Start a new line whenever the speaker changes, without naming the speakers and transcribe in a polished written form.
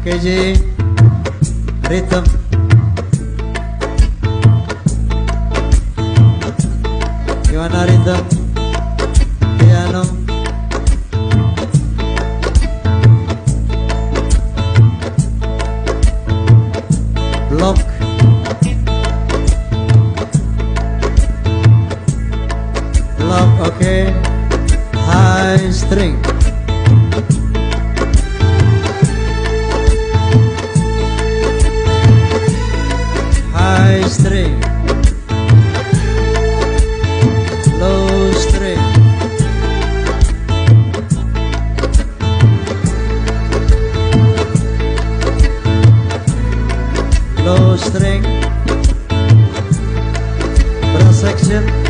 KJ Rhythm. Gimana Rhythm? Piano. Block. Block, okay. High string. High string, low string, low string, brass section.